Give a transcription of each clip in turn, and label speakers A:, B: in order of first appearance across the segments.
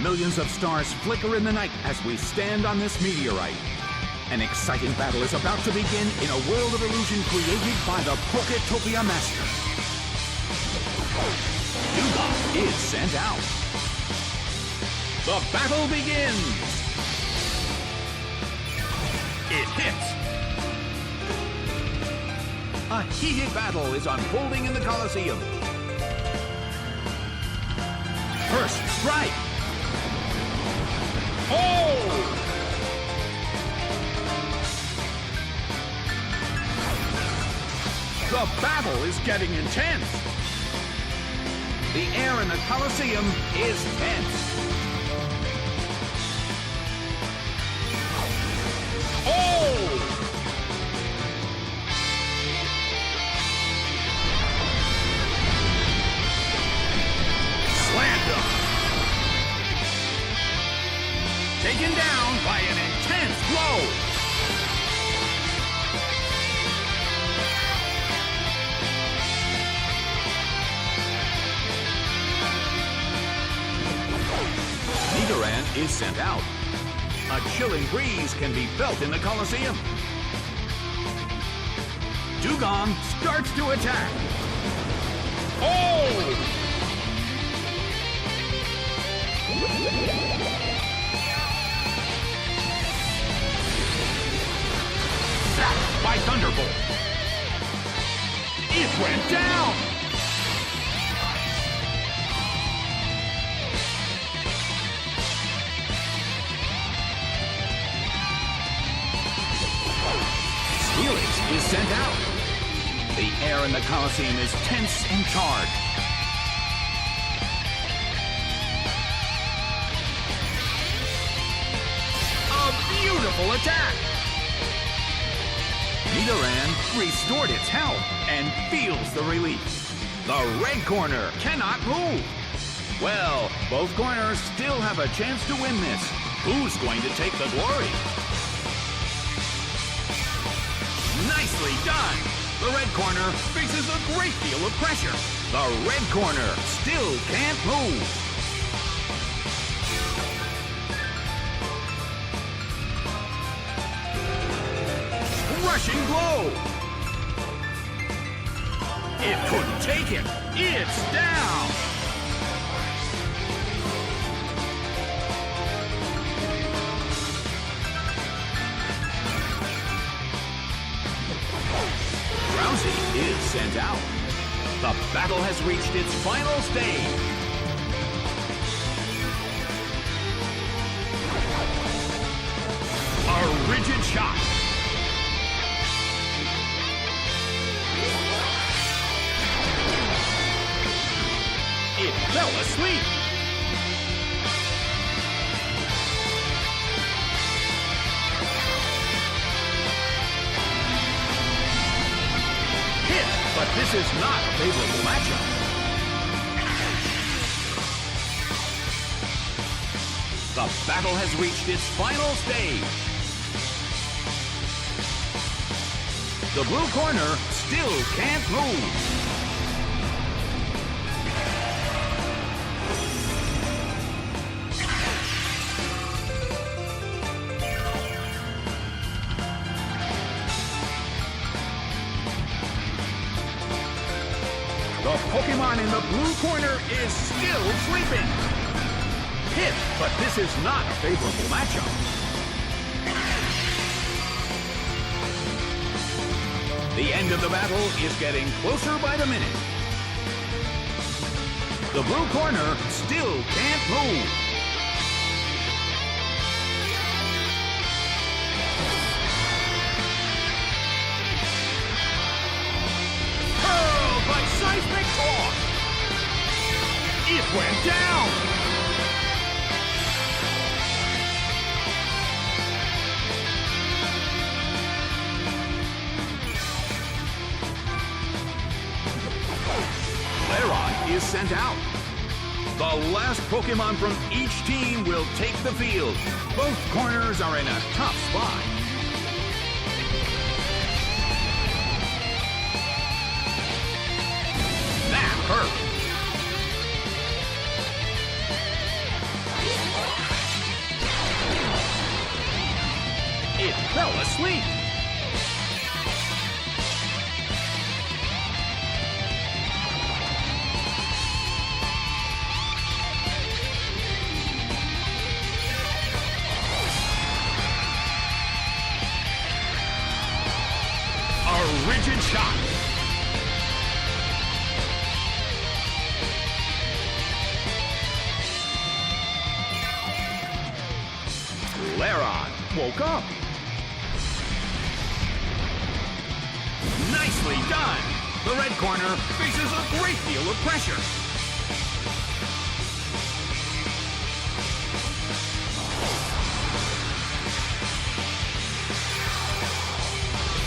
A: Millions of stars flicker in the night as we stand on this meteorite. An exciting battle is about to begin in a world of illusion created by the Poketopia Master. Dewgong is sent out. The battle begins! It hits! A heated battle is unfolding in the Colosseum. First strike! Oh! The battle is getting intense. The air in the Colosseum is tense. Oh! Slammed him. Taken down by an intense blow. Nidoran is sent out. A chilling breeze can be felt in the Colosseum. Dewgong starts to attack. Oh! Zapped by Thunderbolt. It went down! Steelix is sent out. The air in the Colosseum is tense and charged. A beautiful attack! Nidoran restored its health and feels the relief. The red corner cannot move. Well, both corners still have a chance to win this. Who's going to take the glory? Nicely done! The red corner faces a great deal of pressure. The red corner still can't move. Rushing blow! It couldn't take it. It's down! Drowzee is sent out. The battle has reached its final stage. A rigid shot. It fell asleep. But this is not a favorable matchup. The battle has reached its final stage. The blue corner still can't move. The Pokemon in the blue corner is still sleeping. Hit, but this is not a favorable matchup. The end of the battle is getting closer by the minute. The blue corner still can't move. Seismic force! It went down! Lairon is sent out. The last Pokemon from each team will take the field. Both corners are in a tough spot. That hurt. woke up. Nicely done. The red corner faces a great deal of pressure.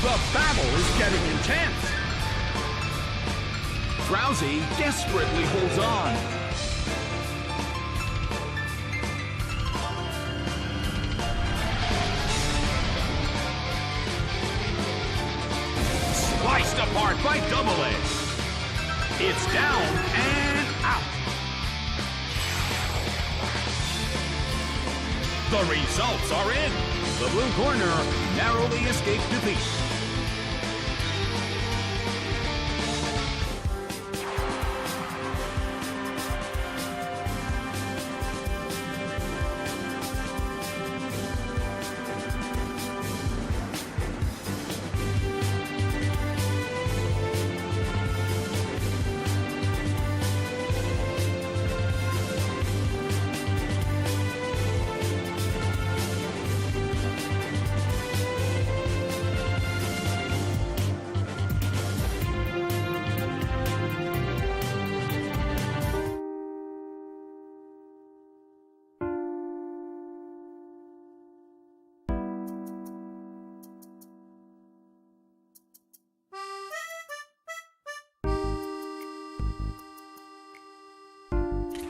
A: The battle is getting intense. Drowzee desperately holds on. Sliced apart by Double Edge. It's down and out. The results are in. The blue corner narrowly escaped defeat.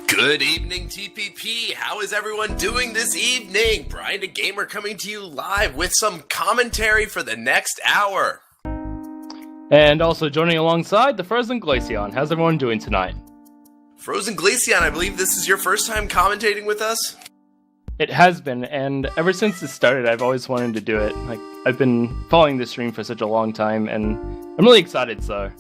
B: Good evening, TPP. How is everyone doing this evening? Brian the Gamer coming to you live with some commentary for the next hour.
C: And also joining alongside the Frozen Glaceon. How's everyone doing tonight?
B: Frozen Glaceon, I believe this is your first time commentating with us?
C: It has been, and ever since it started, I've always wanted to do it. Like, I've been following this stream for such a long time, and I'm really excited, so...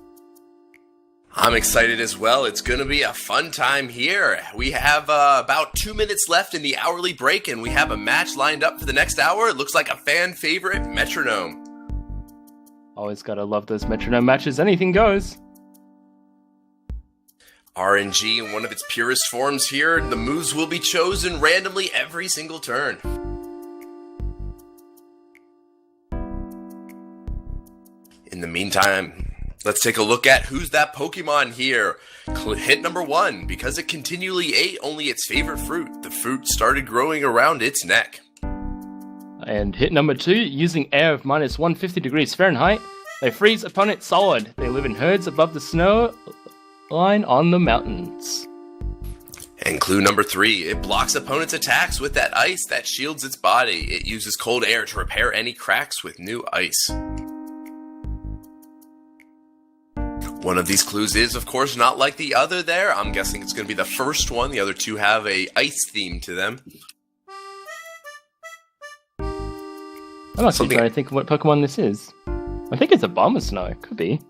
B: I'm excited as well. It's going to be a fun time here. We have about 2 minutes left in the hourly break, and we have a match lined up for the next hour. It looks like a fan favorite, Metronome.
C: Always gotta love those Metronome matches. Anything goes.
B: RNG in one of its purest forms here. The moves will be chosen randomly every single turn. In the meantime, let's take a look at who's that Pokemon here. Hit number 1, because it continually ate only its favorite fruit. The fruit started growing around its neck.
C: And hit number 2, using air of minus 150 degrees Fahrenheit, they freeze opponents solid. They live in herds above the snow line on the mountains.
B: And clue number 3, it blocks opponents' attacks with that ice that shields its body. It uses cold air to repair any cracks with new ice. One of these clues is, of course, not like the other there. I'm guessing it's going to be the first one. The other two have a ice theme to them.
C: I'm actually trying to think of what Pokemon this is. I think it's a Bomber Snow. Could be.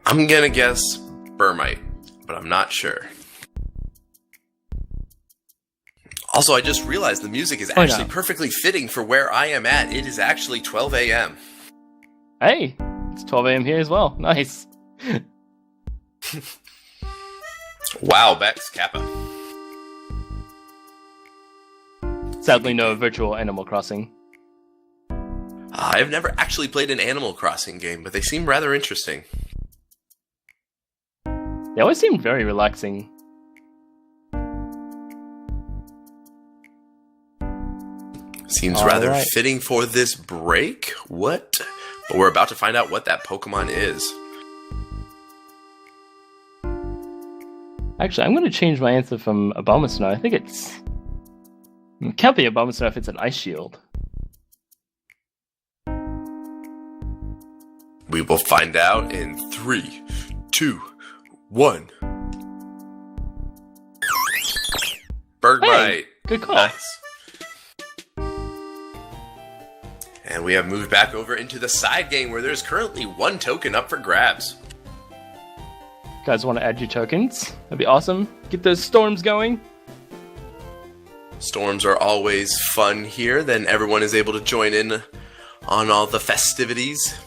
B: I'm going to guess Burmite, but I'm not sure. Also, I just realized the music is actually perfectly fitting for where I am at. It is actually 12 a.m.
C: Hey, it's 12 a.m. here as well. Nice.
B: Wow, Bex, Kappa.
C: Sadly, no virtual Animal Crossing.
B: I've never actually played an Animal Crossing game, but they seem rather interesting.
C: They always seem very relaxing.
B: Seems rather fitting for this break. What? But we're about to find out what that Pokemon is.
C: Actually, I'm going to change my answer from Abomasnow. I think it can't be Abomasnow if it's an Ice Shield.
B: We will find out in 3, 2, 1. Bergmite.
C: Hey, good call.
B: Nice. And we have moved back over into the side game where there's currently 1 token up for grabs.
C: Guys want to add your tokens? That'd be awesome. Get those storms going.
B: Storms are always fun here. Then everyone is able to join in on all the festivities.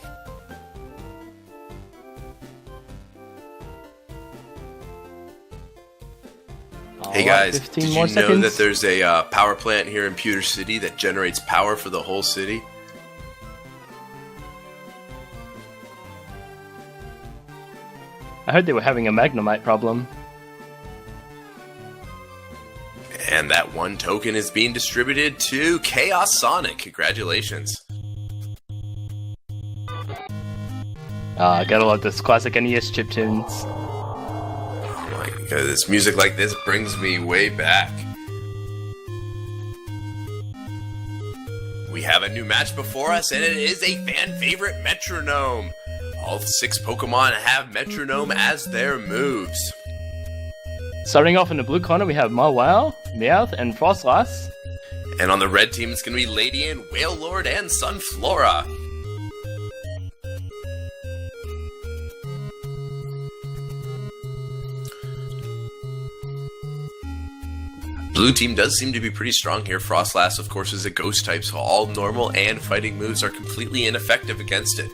B: Hey guys,
C: 15
B: did you
C: more
B: know
C: seconds.
B: that there's a power plant here in Pewter City that generates power for the whole city?
C: I heard they were having a Magnemite problem.
B: And that one token is being distributed to Chaos Sonic. Congratulations.
C: Gotta love this classic NES chiptunes.
B: Oh my god, this music like this brings me way back. We have a new match before us, and it is a fan favorite Metronome. All 6 Pokemon have Metronome as their moves.
C: Starting off in the blue corner, we have Mawile, Meowth, and Froslass.
B: And on the red team, it's going to be Ledian, Wailord, and Sunflora. Blue team does seem to be pretty strong here. Froslass, of course, is a ghost type, so all normal and fighting moves are completely ineffective against it.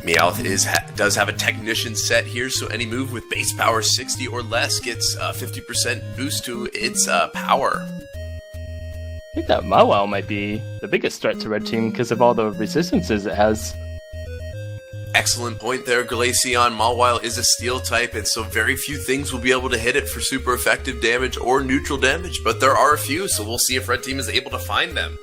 B: Meowth does have a Technician set here, so any move with base power 60 or less gets a 50% boost to its power.
C: I think that Mawile might be the biggest threat to red team because of all the resistances it has.
B: Excellent point there, Glaceon. Mawile is a steel type, and so very few things will be able to hit it for super effective damage or neutral damage, but there are a few, so we'll see if red team is able to find them.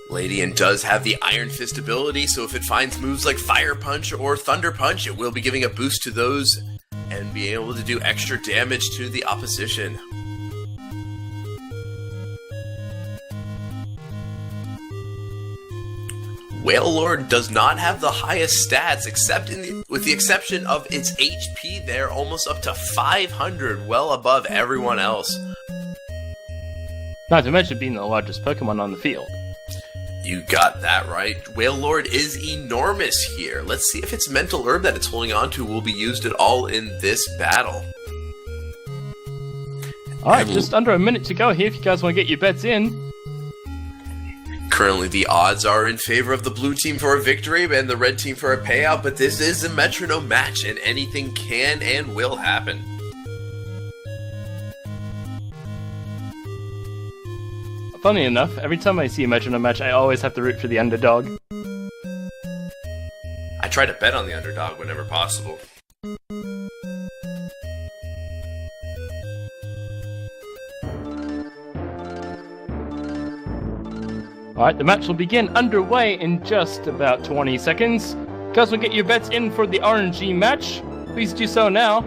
B: Ledian does have the Iron Fist ability, so if it finds moves like Fire Punch or Thunder Punch, it will be giving a boost to those and be able to do extra damage to the opposition. Wailord does not have the highest stats, except with the exception of its HP there, almost up to 500, well above everyone else.
C: Not to mention being the largest Pokemon on the field.
B: You got that right. Wailord is enormous here. Let's see if its mental herb that it's holding on to will be used at all in this battle.
C: Alright, just under a minute to go here if you guys want to get your bets in.
B: Currently, the odds are in favor of the blue team for a victory and the red team for a payout, but this is a Metronome match, and anything can and will happen.
C: Funny enough, every time I see a Metronome match, I always have to root for the underdog.
B: I try to bet on the underdog whenever possible.
C: Alright, the match will begin underway in just about 20 seconds. Guys will get your bets in for the RNG match. Please do so now.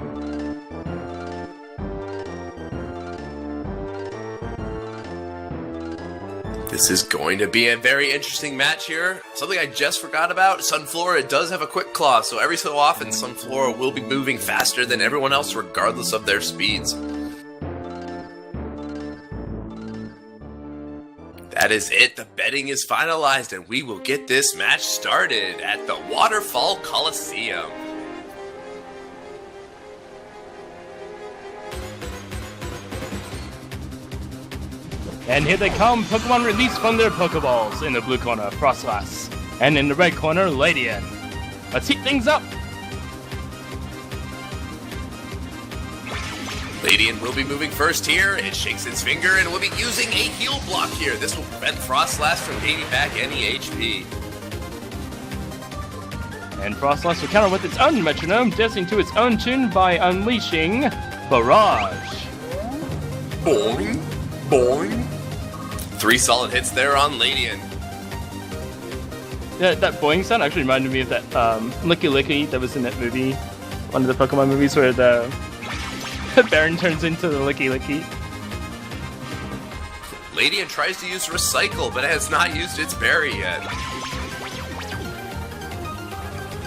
B: This is going to be a very interesting match here. Something I just forgot about, Sunflora does have a quick claw, so every so often Sunflora will be moving faster than everyone else regardless of their speeds. That is it, the betting is finalized and we will get this match started at the Waterfall Coliseum.
C: And here they come, Pokemon released from their Pokeballs. In the blue corner, Froslass. And in the red corner, Ledian. Let's heat things up!
B: Ledian will be moving first here. It shakes its finger and will be using a heal block here. This will prevent Froslass from gaining back any HP.
C: And Froslass will counter with its own Metronome, dancing to its own tune by unleashing Barrage.
B: Boing, boing. 3 solid hits there on Ledian.
C: Yeah, that boing sound actually reminded me of that Licky Licky that was in that movie. One of the Pokemon movies where the Baron turns into the Licky Licky.
B: Ledian tries to use Recycle, but has not used its berry yet.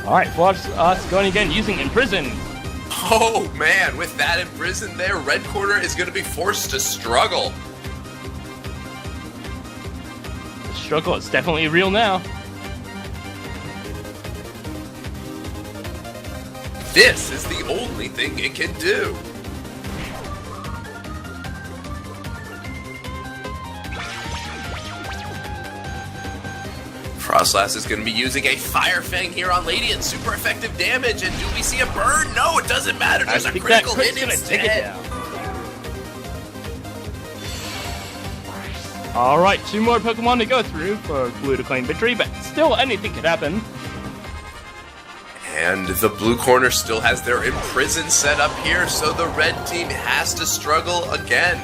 C: Alright, Froslass going again, using Imprison.
B: Oh man, with that Imprison there, Red Corner is going to be forced to struggle.
C: The struggle is definitely real now.
B: This is the only thing it can do. Froslass is going to be using a Fire Fang here on Ledian. Super effective damage, and do we see a burn? No, it doesn't matter. There's a critical hit instead.
C: Alright, 2 more Pokemon to go through for Blue to claim victory, but still anything could happen.
B: And the blue corner still has their Imprison set up here, so the red team has to struggle again.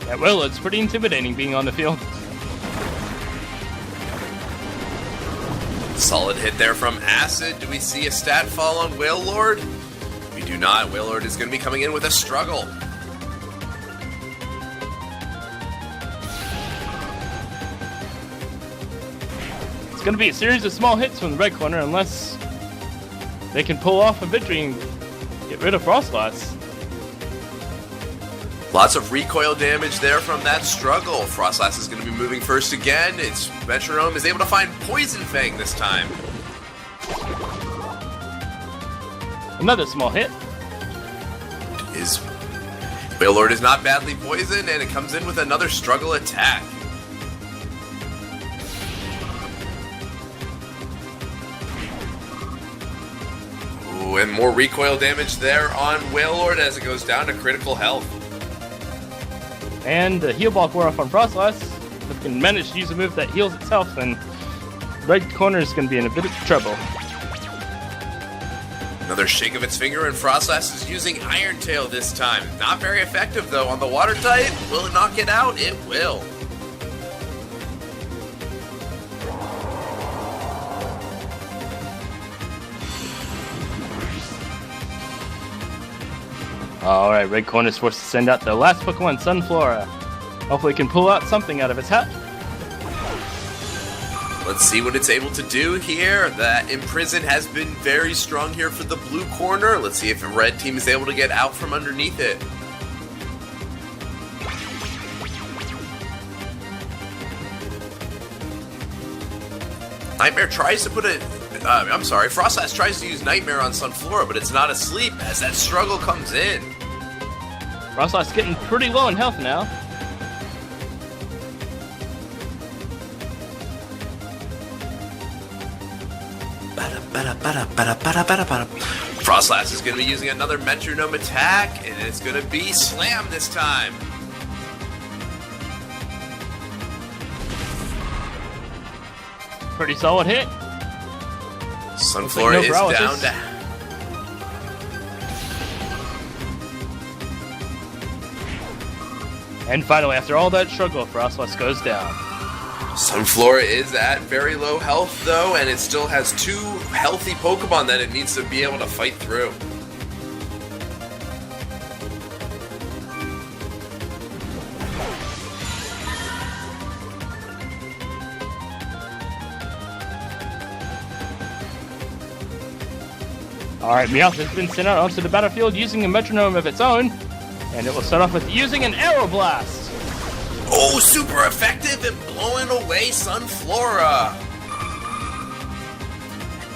C: Yeah, well, it's pretty intimidating being on the field.
B: Solid hit there from Acid. Do we see a stat fall on Wailord? We do not. Wailord is going to be coming in with a struggle.
C: It's going to be a series of small hits from the red corner unless they can pull off a victory and get rid of Froslass.
B: Lots of recoil damage there from that struggle. Froslass is going to be moving first again. Its Metronome is able to find Poison Fang this time.
C: Another small hit.
B: Wailord is not badly poisoned, and it comes in with another struggle attack. Ooh, and more recoil damage there on Wailord as it goes down to critical health.
C: And the heal block wore off on Froslass. If it can manage to use a move that heals itself, then red corner is going to be in a bit of trouble.
B: Another shake of its finger, and Froslass is using Iron Tail this time. Not very effective, though, on the water type. Will it knock it out? It will.
C: Alright, red corner is forced to send out the last Pokemon, Sunflora. Hopefully it can pull out something out of its hat.
B: Let's see what it's able to do here. That Imprison has been very strong here for the blue corner. Let's see if the red team is able to get out from underneath it. Nightmare tries to put a... Froslass tries to use Nightmare on Sunflora, but it's not asleep as that struggle comes in.
C: Froslass getting pretty low in health now.
B: Froslass is going to be using another Metronome attack, and it's going to be Slam this time.
C: Pretty solid hit.
B: Sunflora is down to...
C: And finally, after all that struggle, Froslass goes down.
B: Sunflora is at very low health, though, and it still has 2 healthy Pokemon that it needs to be able to fight through.
C: Alright, Meowth has been sent out onto the battlefield using a Metronome of its own, and it will start off with using an Aeroblast.
B: Oh, super effective at blowing away Sunflora.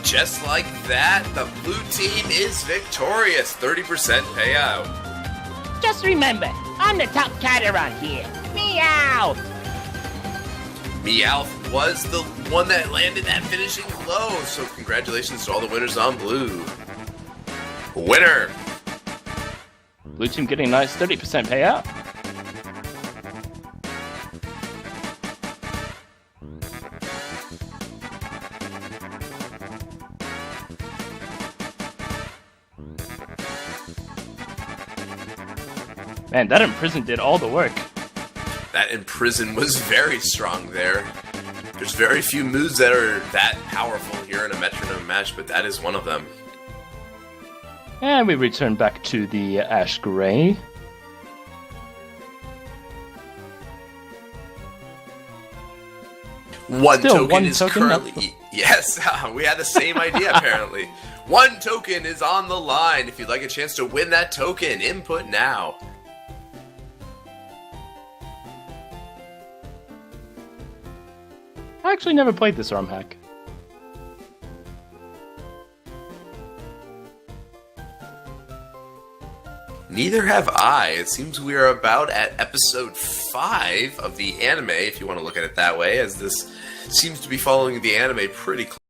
B: Just like that, the blue team is victorious. 30% payout.
D: Just remember, I'm the top cat around here. Meowth!
B: Meowth was the one that landed that finishing blow, so congratulations to all the winners on blue. Winner!
C: Blue team getting a nice 30% payout. Man, that Imprison did all the work.
B: That Imprison was very strong there. There's very few moves that are that powerful here in a Metronome match, but that is one of them.
C: And we return back to the Ash Gray.
B: One
C: Still,
B: token
C: one
B: is
C: token?
B: currently... Yes, we had the same idea apparently. 1 token is on the line. If you'd like a chance to win that token, input now.
C: I actually never played this ROM hack.
B: Neither have I. It seems we are about at episode 5 of the anime, if you want to look at it that way, as this seems to be following the anime pretty close.